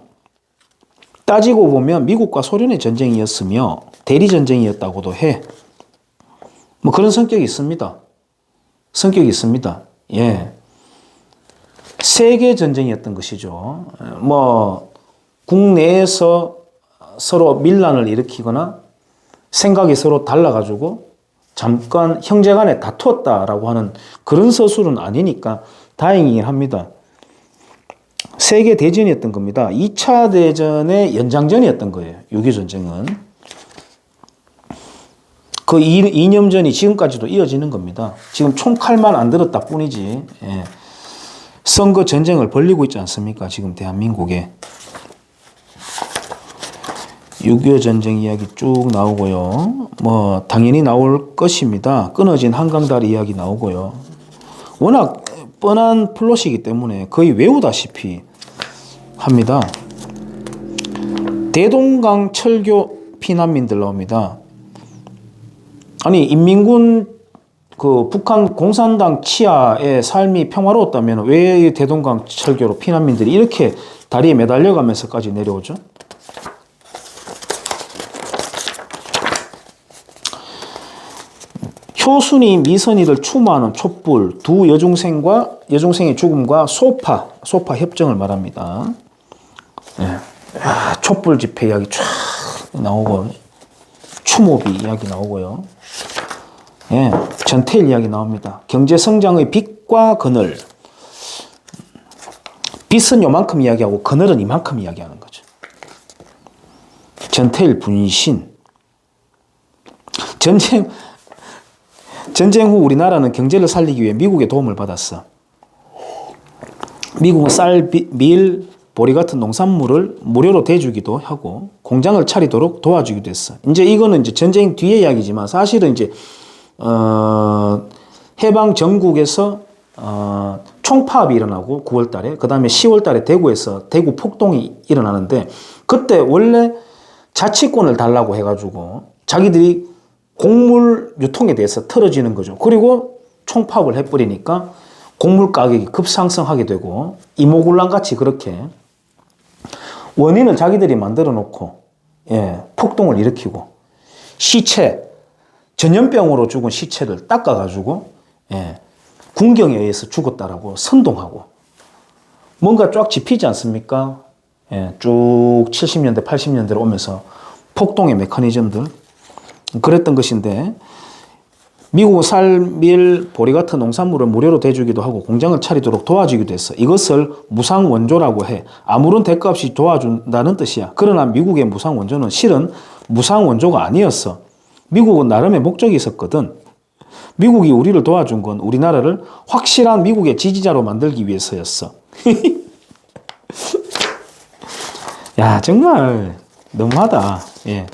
따지고 보면 미국과 소련의 전쟁이었으며 대리전쟁이었다고도 해. 뭐 그런 성격이 있습니다. 성격이 있습니다. 예. 세계 전쟁이었던 것이죠. 뭐 국내에서 서로 밀란을 일으키거나 생각이 서로 달라가지고 잠깐 형제간에 다투었다라고 하는 그런 서술은 아니니까 다행이긴 합니다. 세계 대전이었던 겁니다. 2차 대전의 연장전이었던 거예요. 6.25 전쟁은. 그 이념전이 지금까지도 이어지는 겁니다. 지금 총칼만 안 들었다 뿐이지. 예. 선거 전쟁을 벌리고 있지 않습니까? 지금 대한민국에. 6.25 전쟁 이야기 쭉 나오고요. 뭐 당연히 나올 것입니다. 끊어진 한강다리 이야기 나오고요. 워낙 뻔한 플롯이기 때문에 거의 외우다시피 합니다. 대동강 철교 피난민들 나옵니다. 아니 인민군 그 북한 공산당 치하의 삶이 평화로웠다면 왜 대동강 철교로 피난민들이 이렇게 다리에 매달려 가면서까지 내려오죠? 효순이 미선이를 추모하는 촛불, 두 여중생의 죽음과 소파 협정을 말합니다. 예. 촛불 집회 이야기 쫙 나오고 추모비 이야기 나오고요. 예. 전태일 이야기 나옵니다. 경제 성장의 빛과 그늘. 빛은 요만큼 이야기하고 그늘은 이만큼 이야기하는 거죠. 전태일 분신. 전쟁 후 우리나라는 경제를 살리기 위해 미국의 도움을 받았어. 미국은 쌀, 밀, 보리 같은 농산물을 무료로 대주기도 하고 공장을 차리도록 도와주기도 했어. 이제 이거는 이제 전쟁 뒤의 이야기지만 사실은 이제 해방 전국에서 총파업이 일어나고 9월 달에 그다음에 10월 달에 대구에서 대구 폭동이 일어나는데 그때 원래 자치권을 달라고 해가지고 자기들이 곡물 유통에 대해서 틀어지는 거죠. 그리고 총파업을 해버리니까 곡물 가격이 급상승하게 되고 이모군란같이 그렇게 원인을 자기들이 만들어 놓고 폭동을 일으키고 시체 전염병으로 죽은 시체를 닦아가지고 군경에 의해서 죽었다라고 선동하고 뭔가 쫙 짚히지 않습니까? 쭉 70년대 80년대로 오면서 폭동의 메커니즘들 그랬던 것인데 미국은 쌀, 밀, 보리 같은 농산물을 무료로 대주기도 하고 공장을 차리도록 도와주기도 했어. 이것을 무상원조라고 해. 아무런 대가 없이 도와준다는 뜻이야. 그러나 미국의 무상원조는 실은 무상원조가 아니었어. 미국은 나름의 목적이 있었거든. 미국이 우리를 도와준 건 우리나라를 확실한 미국의 지지자로 만들기 위해서였어. 야, 정말 너무하다. 예.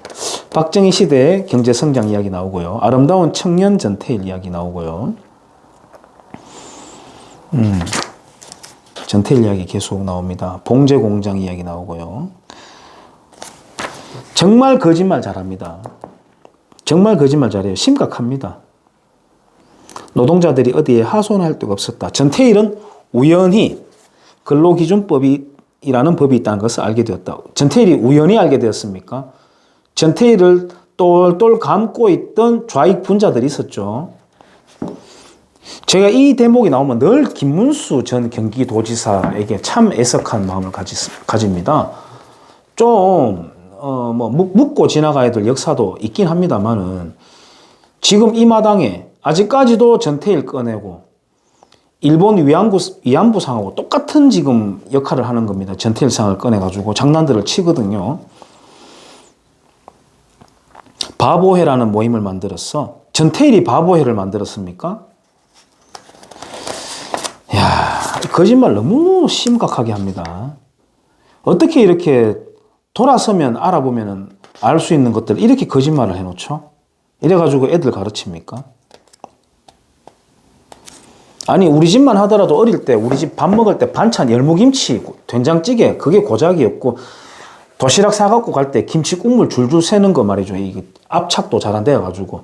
박정희 시대의 경제성장 이야기 나오고요. 아름다운 청년 전태일 이야기 나오고요. 전태일 이야기 계속 나옵니다. 봉제공장 이야기 나오고요. 정말 거짓말 잘합니다. 정말 거짓말 잘해요. 심각합니다. 노동자들이 어디에 하소연할 데가 없었다. 전태일은 우연히 근로기준법이라는 법이 있다는 것을 알게 되었다. 전태일이 우연히 알게 되었습니까? 전태일을 똘똘 감고 있던 좌익 분자들이 있었죠. 제가 이 대목이 나오면 늘 김문수 전 경기도지사에게 참 애석한 마음을 가집니다. 좀 묻고 지나가야 될 역사도 있긴 합니다만은 지금 이 마당에 아직까지도 전태일 꺼내고 일본 위안부상하고 똑같은 지금 역할을 하는 겁니다. 전태일상을 꺼내가지고 장난들을 치거든요. 바보회라는 모임을 만들었어. 전태일이 바보회를 만들었습니까? 야, 거짓말 너무 심각하게 합니다. 어떻게 이렇게 돌아서면 알아보면 알 수 있는 것들 이렇게 거짓말을 해놓죠? 이래가지고 애들 가르칩니까? 아니 우리 집만 하더라도 어릴 때 우리 집 밥 먹을 때 반찬 열무김치, 된장찌개 그게 고작이었고 도시락 사갖고 갈 때 김치 국물 줄줄 새는 거 말이죠. 이게 압착도 잘 안 돼가지고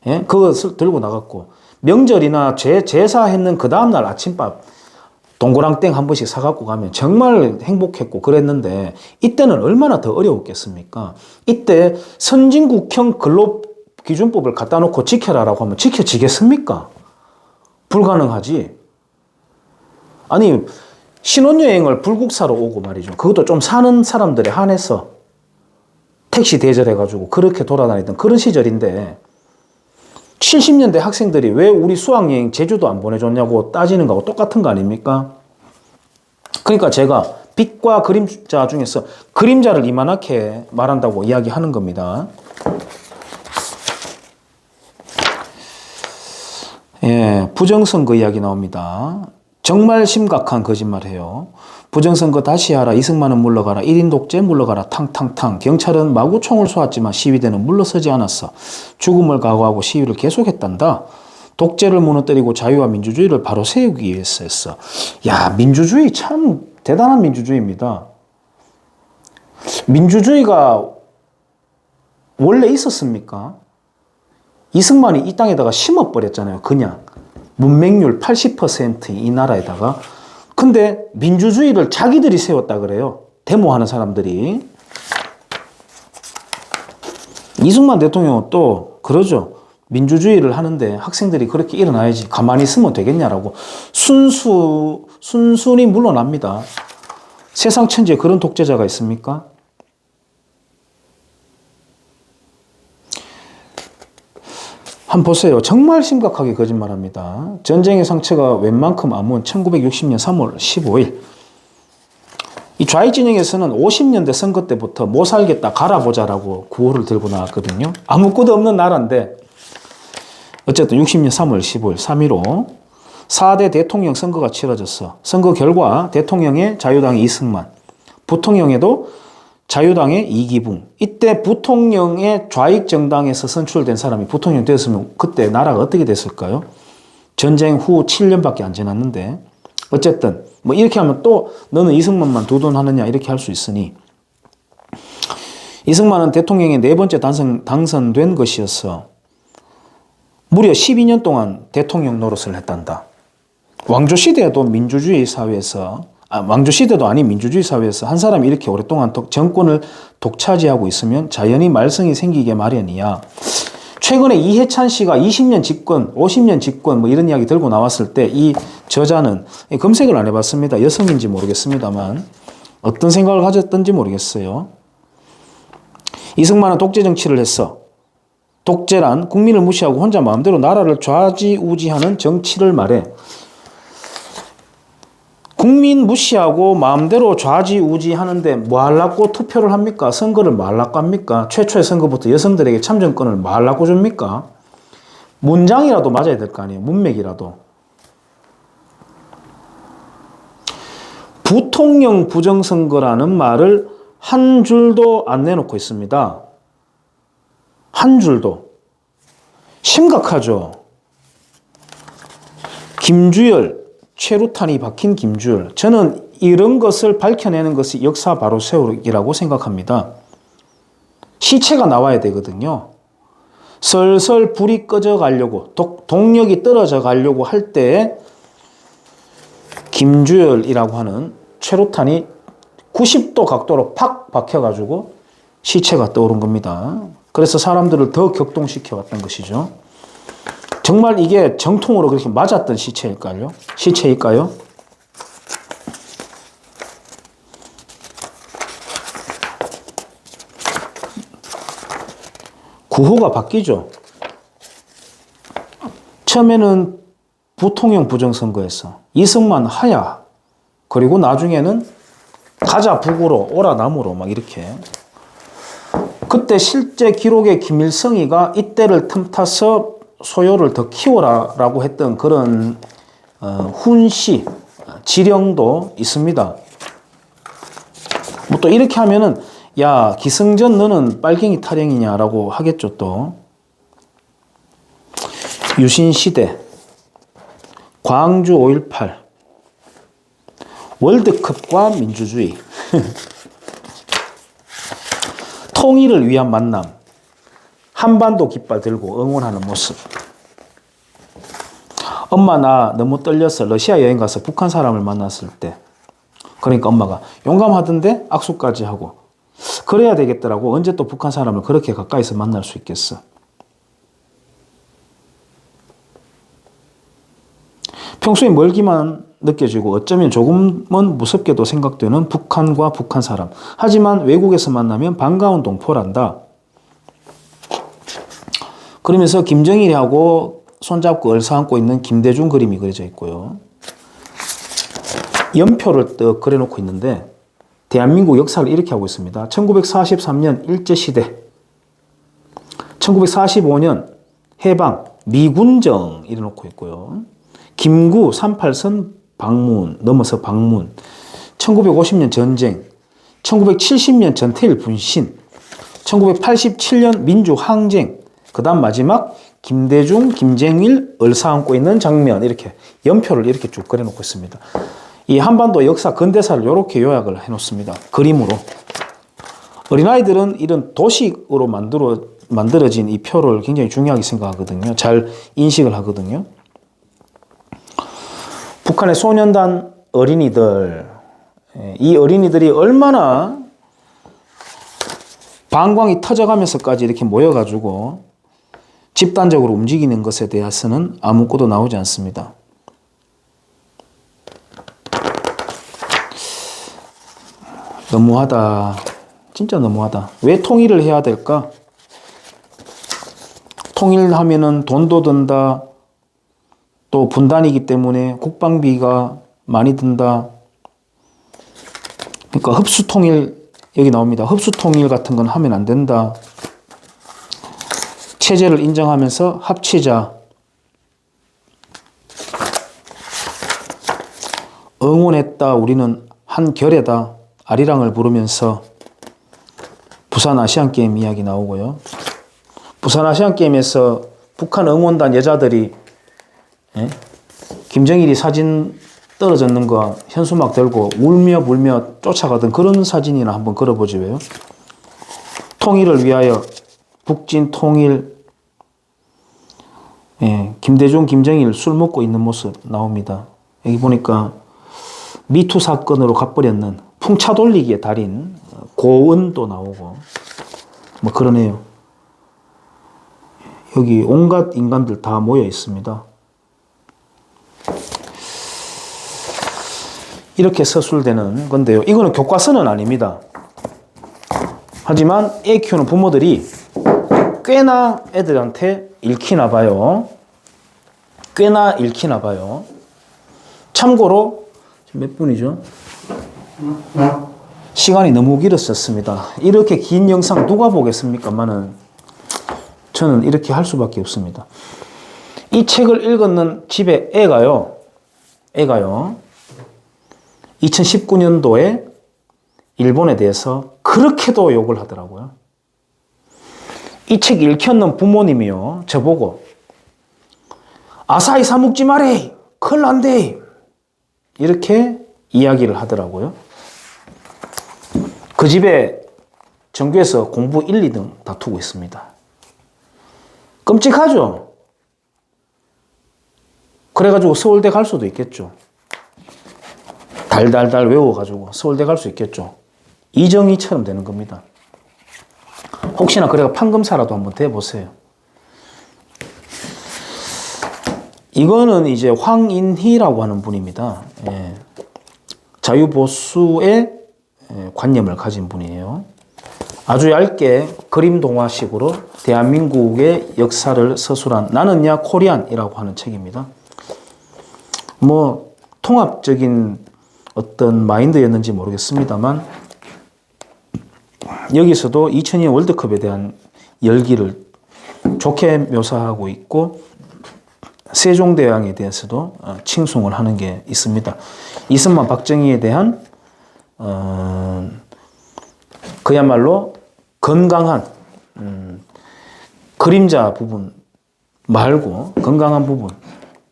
예? 그것을 들고 나갔고 명절이나 제사했는 그 다음날 아침밥 동그랑땡 한 번씩 사갖고 가면 정말 행복했고 그랬는데 이때는 얼마나 더 어려웠겠습니까? 이때 선진국형 근로기준법을 갖다 놓고 지켜라라고 하면 지켜지겠습니까? 불가능하지. 아니 신혼여행을 불국사로 오고 말이죠. 그것도 좀 사는 사람들에 한해서 택시 대절해가지고 그렇게 돌아다니던 그런 시절인데 70년대 학생들이 왜 우리 수학여행 제주도 안 보내줬냐고 따지는 거하고 똑같은 거 아닙니까? 그러니까 제가 빛과 그림자 중에서 그림자를 이만하게 말한다고 이야기하는 겁니다. 예, 부정선거 이야기 나옵니다. 정말 심각한 거짓말해요. 부정선거 다시 하라, 이승만은 물러가라, 1인 독재 물러가라, 탕탕탕. 경찰은 마구 총을 쏘았지만 시위대는 물러서지 않았어. 죽음을 각오하고 시위를 계속했단다. 독재를 무너뜨리고 자유와 민주주의를 바로 세우기 위해서 했어. 야, 민주주의 참 대단한 민주주의입니다. 민주주의가 원래 있었습니까? 이승만이 이 땅에다가 심어버렸잖아요. 그냥 문맹률 80%이 나라에다가. 근데 민주주의를 자기들이 세웠다 그래요. 데모하는 사람들이. 이승만 대통령은 또 그러죠. 민주주의를 하는데 학생들이 그렇게 일어나야지 가만히 있으면 되겠냐라고 순순히 물러납니다. 세상 천지에 그런 독재자가 있습니까? 한번 보세요. 정말 심각하게 거짓말합니다. 전쟁의 상처가 웬만큼 아문 1960년 3월 15일. 이 좌익 진영에서는 50년대 선거 때부터 못 살겠다 갈아보자라고 구호를 들고 나왔거든요. 아무것도 없는 나라인데 어쨌든 60년 3월 15일 3.15 4대 대통령 선거가 치러졌어. 선거 결과 대통령의 자유당의 이승만, 부통령에도 자유당의 이기붕. 이때 부통령의 좌익 정당에서 선출된 사람이 부통령 됐으면 그때 나라가 어떻게 됐을까요? 전쟁 후 7년밖에 안 지났는데 어쨌든 뭐 이렇게 하면 또 너는 이승만만 두둔하느냐 이렇게 할 수 있으니 이승만은 대통령의 네 번째 당선된 것이었어. 무려 12년 동안 대통령 노릇을 했단다. 왕조시대에도 민주주의 사회에서 왕조시대도 아닌 민주주의 사회에서 한 사람이 이렇게 오랫동안 정권을 독차지하고 있으면 자연히 말썽이 생기게 마련이야. 최근에 이해찬 씨가 20년 집권, 50년 집권 뭐 이런 이야기 들고 나왔을 때 이 저자는 검색을 안 해봤습니다. 여성인지 모르겠습니다만 어떤 생각을 가졌던지 모르겠어요. 이승만은 독재 정치를 했어. 독재란 국민을 무시하고 혼자 마음대로 나라를 좌지우지하는 정치를 말해. 국민 무시하고 마음대로 좌지우지 하는데 뭐 하려고 투표를 합니까? 선거를 뭐 하려고 합니까? 최초의 선거부터 여성들에게 참정권을 뭐 하려고 줍니까? 문장이라도 맞아야 될 거 아니에요. 문맥이라도. 부통령 부정선거라는 말을 한 줄도 안 내놓고 있습니다. 한 줄도. 심각하죠. 김주열, 최루탄이 박힌 김주열. 저는 이런 것을 밝혀내는 것이 역사 바로 세우기라고 생각합니다. 시체가 나와야 되거든요. 슬슬 불이 꺼져 가려고, 동력이 떨어져 가려고 할 때 김주열이라고 하는 최루탄이 90도 각도로 팍 박혀가지고 시체가 떠오른 겁니다. 그래서 사람들을 더 격동시켜 왔던 것이죠. 정말 이게 정통으로 그렇게 맞았던 시체일까요? 구호가 바뀌죠. 처음에는 부통령 부정선거였어. 이승만 하야. 그리고 나중에는 가자 북으로 오라 남으로 막 이렇게. 그때 실제 기록에 김일성이가 이때를 틈타서 소요를 더 키워라라고 했던 그런 훈시, 지령도 있습니다. 뭐 또 이렇게 하면은 야 기승전 너는 빨갱이 타령이냐라고 하겠죠 또. 유신시대, 광주 5.18, 월드컵과 민주주의, 통일을 위한 만남, 한반도 깃발 들고 응원하는 모습. 엄마 나 너무 떨려서 러시아 여행 가서 북한 사람을 만났을 때, 그러니까 엄마가 용감하던데 악수까지 하고, 그래야 되겠더라고. 언제 또 북한 사람을 그렇게 가까이서 만날 수 있겠어. 평소에 멀기만 느껴지고 어쩌면 조금은 무섭게도 생각되는 북한과 북한 사람. 하지만 외국에서 만나면 반가운 동포란다. 그러면서 김정일하고 손잡고 얼싸안고 있는 김대중 그림이 그려져 있고요. 연표를 떡 그려놓고 있는데 대한민국 역사를 이렇게 하고 있습니다. 1943년 일제시대, 1945년 해방, 미군정 이래놓고 있고요. 김구 38선 방문, 넘어서 방문, 1950년 전쟁, 1970년 전태일 분신, 1987년 민주항쟁, 그 다음 마지막 김대중, 김정일 얼싸안고 있는 장면, 이렇게 연표를 이렇게 쭉 그려놓고 있습니다. 이 한반도 역사 근대사를 이렇게 요약을 해놓습니다. 그림으로. 어린아이들은 이런 도식으로 만들어진 이 표를 굉장히 중요하게 생각하거든요. 잘 인식을 하거든요. 북한의 소년단 어린이들, 이 어린이들이 얼마나 방광이 터져가면서까지 이렇게 모여가지고 집단적으로 움직이는 것에 대해서는 아무것도 나오지 않습니다. 너무하다. 진짜 너무하다. 왜 통일을 해야 될까? 통일하면은 돈도 든다. 또 분단이기 때문에 국방비가 많이 든다. 그러니까 흡수통일, 여기 나옵니다. 흡수통일 같은 건 하면 안 된다. 체제를 인정하면서 합치자. 응원했다. 우리는 한 결이다. 아리랑을 부르면서 부산 아시안게임 이야기 나오고요. 부산 아시안게임에서 북한 응원단 여자들이 김정일이 사진 떨어졌는 거 현수막 들고 울며 불며 쫓아가던 그런 사진이나 한번 걸어보지 왜요? 통일을 위하여 북진 통일, 김대중, 김정일 술 먹고 있는 모습 나옵니다. 여기 보니까 미투 사건으로 가버렸는 풍차 돌리기의 달인 고은도 나오고 뭐 그러네요. 여기 온갖 인간들 다 모여 있습니다. 이렇게 서술되는 건데요. 이거는 교과서는 아닙니다. 하지만 애 키우는 부모들이 꽤나 애들한테 읽히나 봐요. 꽤나 읽히나 봐요. 참고로 몇 분이죠? 시간이 너무 길었었습니다. 이렇게 긴 영상 누가 보겠습니까만은 저는 이렇게 할 수밖에 없습니다. 이 책을 읽었는 집에 애가요. 2019년도에 일본에 대해서 그렇게도 욕을 하더라고요. 이 책 읽혔는 부모님이요. 저보고 아사히 사 먹지 마래. 큰일 난대. 이렇게 이야기를 하더라고요. 그 집에 전교에서 공부 1, 2등 다투고 있습니다. 끔찍하죠? 그래가지고 서울대 갈 수도 있겠죠. 달달달 외워가지고 서울대 갈 수 있겠죠. 이정희처럼 되는 겁니다. 혹시나 그래가 판검사라도 한번 돼보세요. 이거는 이제 황인희라고 하는 분입니다. 예. 자유보수의 관념을 가진 분이에요. 아주 얇게 그림 동화식으로 대한민국의 역사를 서술한 나는야 코리안이라고 하는 책입니다. 뭐 통합적인 어떤 마인드였는지 모르겠습니다만 여기서도 2002년 월드컵에 대한 열기를 좋게 묘사하고 있고 세종대왕에 대해서도 칭송을 하는 게 있습니다. 이승만 박정희에 대한 그야말로 건강한 그림자 부분 말고 건강한 부분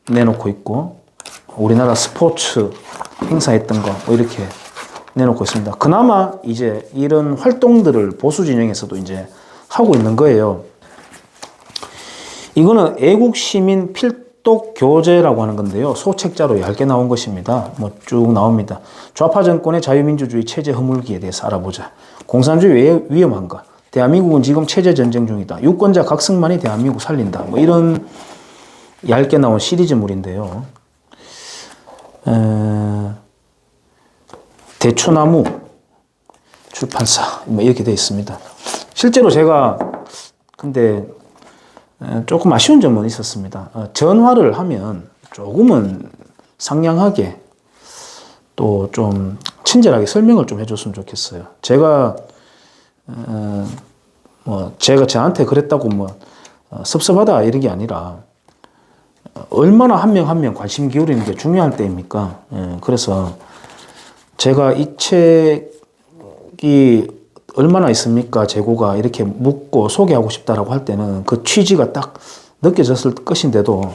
내놓고 있고 우리나라 스포츠 행사했던 거 뭐 이렇게 내놓고 있습니다. 그나마 이제 이런 활동들을 보수 진영에서도 이제 하고 있는 거예요. 이거는 애국시민 필독 교재라고 하는 건데요. 소책자로 얇게 나온 것입니다. 뭐 쭉 나옵니다. 좌파 정권의 자유민주주의 체제 허물기에 대해서 알아보자. 공산주의 왜 위험한가? 대한민국은 지금 체제 전쟁 중이다. 유권자 각성만이 대한민국 살린다. 뭐 이런 얇게 나온 시리즈물인데요. 대추나무 출판사 뭐 이렇게 되어 있습니다. 실제로 제가 근데 조금 아쉬운 점은 있었습니다. 전화를 하면 조금은 상냥하게 또 좀 친절하게 설명을 좀 해줬으면 좋겠어요. 제가 저한테 그랬다고 뭐 섭섭하다 이런 게 아니라 얼마나 한 명 한 명 관심 기울이는 게 중요할 때입니까? 그래서 제가 이 책이 얼마나 있습니까? 재고가 이렇게 묻고 소개하고 싶다라고 할 때는 그 취지가 딱 느껴졌을 것인데도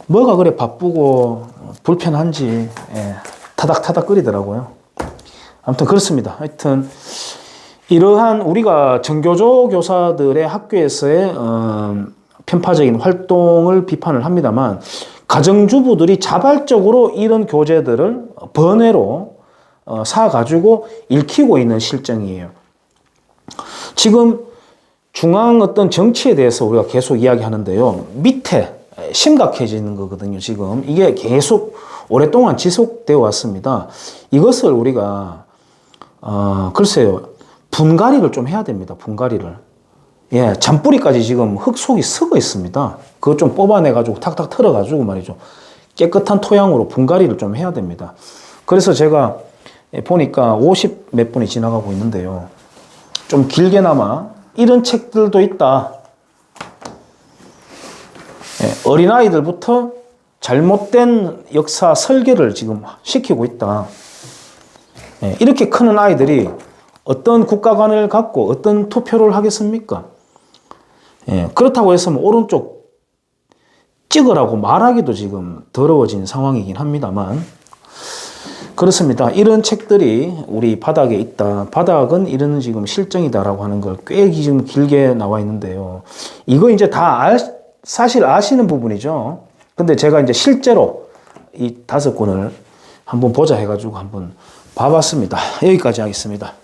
뭐가 그래 바쁘고 불편한지 타닥타닥 끓이더라고요. 아무튼 그렇습니다. 하여튼 이러한 우리가 정교조 교사들의 학교에서의 편파적인 활동을 비판을 합니다만 가정주부들이 자발적으로 이런 교재들을 번외로 사가지고 읽히고 있는 실정이에요. 지금 중앙 어떤 정치에 대해서 우리가 계속 이야기하는데요. 밑에 심각해지는 거거든요. 지금 이게 계속 오랫동안 지속되어 왔습니다. 이것을 우리가 글쎄요. 분갈이를 좀 해야 됩니다. 분갈이를. 예, 잔뿌리까지 지금 흙 속이 썩어 있습니다. 그거 좀 뽑아내가지고 탁탁 털어가지고 말이죠. 깨끗한 토양으로 분갈이를 좀 해야 됩니다. 그래서 제가 보니까 50 몇 분이 지나가고 있는데요. 좀 길게나마 이런 책들도 있다. 어린아이들부터 잘못된 역사 설계를 지금 시키고 있다. 이렇게 크는 아이들이 어떤 국가관을 갖고 어떤 투표를 하겠습니까? 그렇다고 해서 뭐 오른쪽 찍으라고 말하기도 지금 더러워진 상황이긴 합니다만 그렇습니다. 이런 책들이 우리 바닥에 있다. 바닥은 이런 지금 실정이다라고 하는 걸 꽤 지금 길게 나와 있는데요. 이거 이제 다 사실 아시는 부분이죠. 근데 제가 이제 실제로 이 5권을 한번 보자 해가지고 한번 봐봤습니다. 여기까지 하겠습니다.